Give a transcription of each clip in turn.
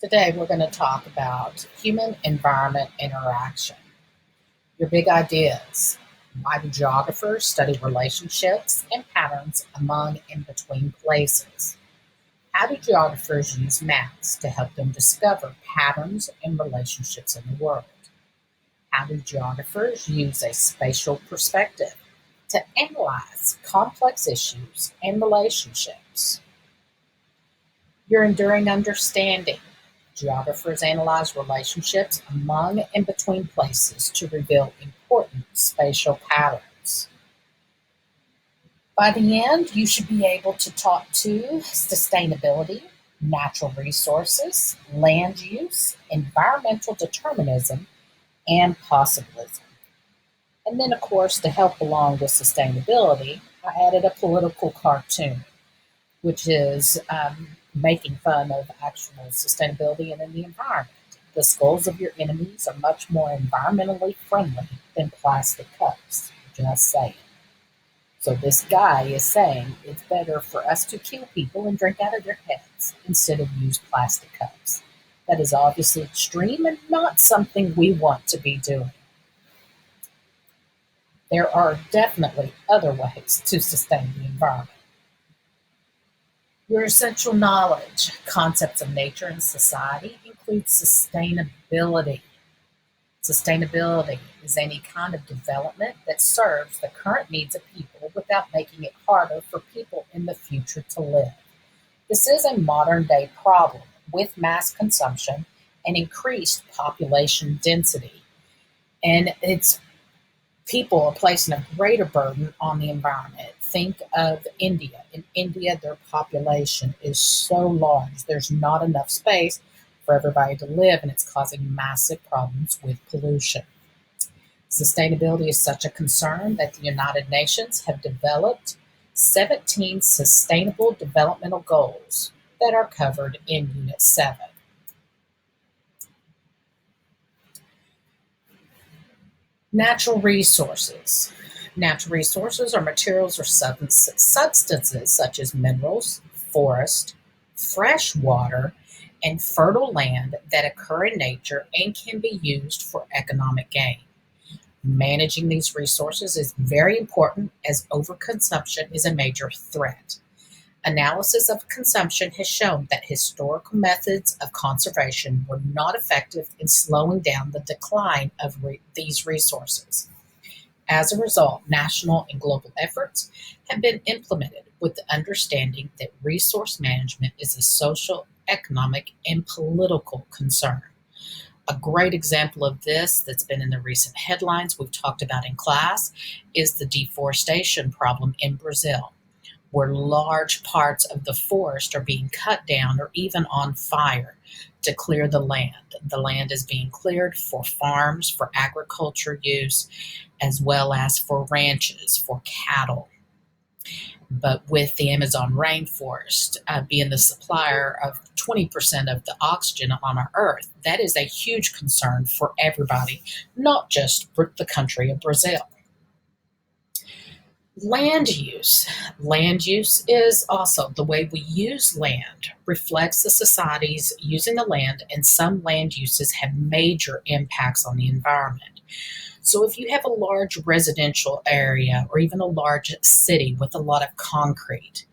Today, we're going to talk about human environment interaction. Your big ideas. Why do geographers study relationships and patterns among and between places? How do geographers use maps to help them discover patterns and relationships in the world? How do geographers use a spatial perspective to analyze complex issues and relationships? Your enduring understanding. Geographers analyze relationships among and between places to reveal important spatial patterns. By the end, you should be able to talk to sustainability, natural resources, land use, environmental determinism, and possibilism. And then, of course, to help along with sustainability, I added a political cartoon, which is making fun of actual sustainability and in the environment. The skulls of your enemies are much more environmentally friendly than plastic cups. Just saying. So this guy is saying it's better for us to kill people and drink out of their heads instead of use plastic cups. That is obviously extreme and not something we want to be doing. There are definitely other ways to sustain the environment. Your essential knowledge. Concepts of nature and society include sustainability. Sustainability is any kind of development that serves the current needs of people without making it harder for people in the future to live. This is a modern day problem with mass consumption and increased population density. And it's people are placing a greater burden on the environment. Think of India. In India, their population is so large, there's not enough space for everybody to live, and it's causing massive problems with pollution. Sustainability is such a concern that the United Nations have developed 17 sustainable developmental goals that are covered in Unit 7. Natural resources. Natural resources are materials or substances such as minerals, forest, fresh water, and fertile land that occur in nature and can be used for economic gain. Managing these resources is very important as overconsumption is a major threat. Analysis of consumption has shown that historical methods of conservation were not effective in slowing down the decline of these resources. As a result, national and global efforts have been implemented with the understanding that resource management is a social, economic, and political concern. A great example of this that's been in the recent headlines we've talked about in class is the deforestation problem in Brazil, where large parts of the forest are being cut down or even on fire to clear the land. The land is being cleared for farms, for agriculture use, as well as for ranches, for cattle. But with the Amazon rainforest being the supplier of 20% of the oxygen on our earth, that is a huge concern for everybody, not just for the country of Brazil. Land use. Land use is also the way we use land, reflects the societies using the land, and some land uses have major impacts on the environment. So if you have a large residential area or even a large city with a lot of concrete,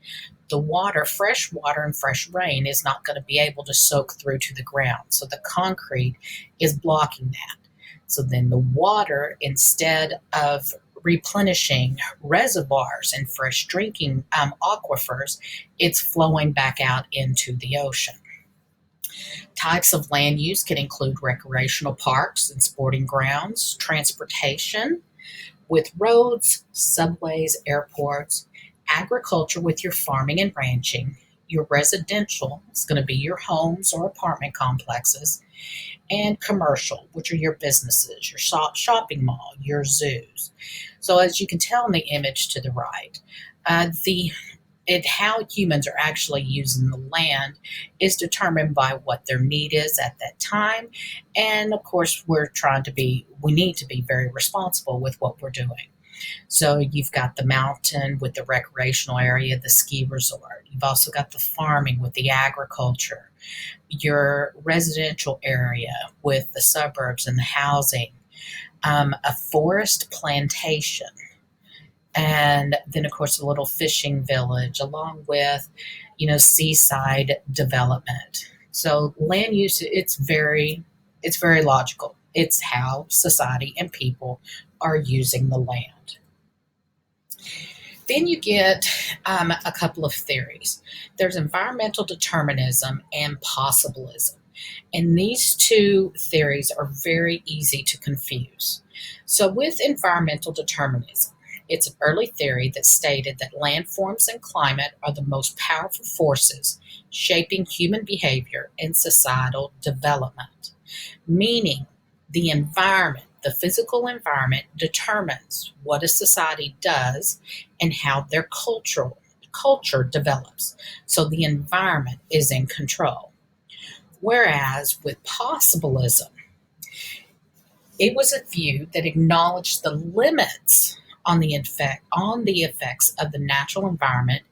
the water, fresh water and fresh rain is not going to be able to soak through to the ground. So the concrete is blocking that. So then the water, instead of replenishing reservoirs and fresh drinking aquifers, it's flowing back out into the ocean. Types of land use can include recreational parks and sporting grounds, transportation with roads, subways, airports, agriculture with your farming and ranching, your residential is going to be your homes or apartment complexes, and commercial, which are your businesses, your shopping mall, your zoos. So as you can tell in the image to the right, the how humans are actually using the land is determined by what their need is at that time. And of course, we need to be very responsible with what we're doing. So you've got the mountain with the recreational area, the ski resort. You've also got the farming with the agriculture, your residential area with the suburbs and the housing, a forest plantation, and then of course a little fishing village, along with seaside development. So land use, it's very logical. It's how society and people are using the land. Then you get a couple of theories. There's environmental determinism and possibilism. And these two theories are very easy to confuse. So, with environmental determinism, it's an early theory that stated that landforms and climate are the most powerful forces shaping human behavior and societal development, meaning the environment, the physical environment, determines what a society does and how their culture develops. So the environment is in control. Whereas with possibilism, it was a view that acknowledged the limits on the effects of the natural environment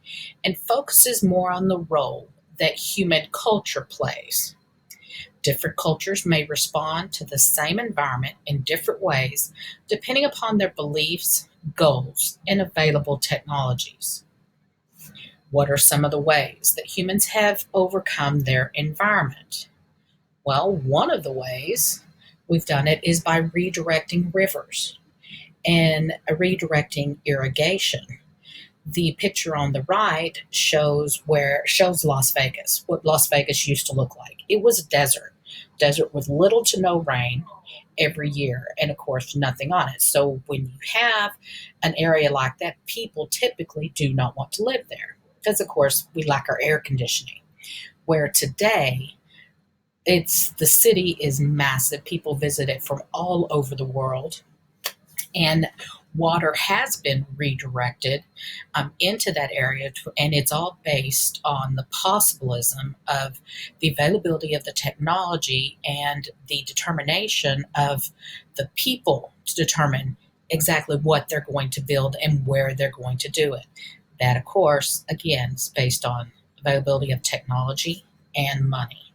and focuses more on the role that human culture plays. Different cultures may respond to the same environment in different ways depending upon their beliefs, goals, and available technologies. What are some of the ways that humans have overcome their environment? Well, one of the ways we've done it is by redirecting rivers and redirecting irrigation. The picture on the right shows Las Vegas, what Las Vegas used to look like. It was a desert with little to no rain every year, and of course, nothing on it. So when you have an area like that, people typically do not want to live there because, of course, we lack our air conditioning. Where today, the city is massive. People visit it from all over the world, and water has been redirected into that area, and it's all based on the possibilism of the availability of the technology and the determination of the people to determine exactly what they're going to build and where they're going to do it. That, of course, again, is based on availability of technology and money.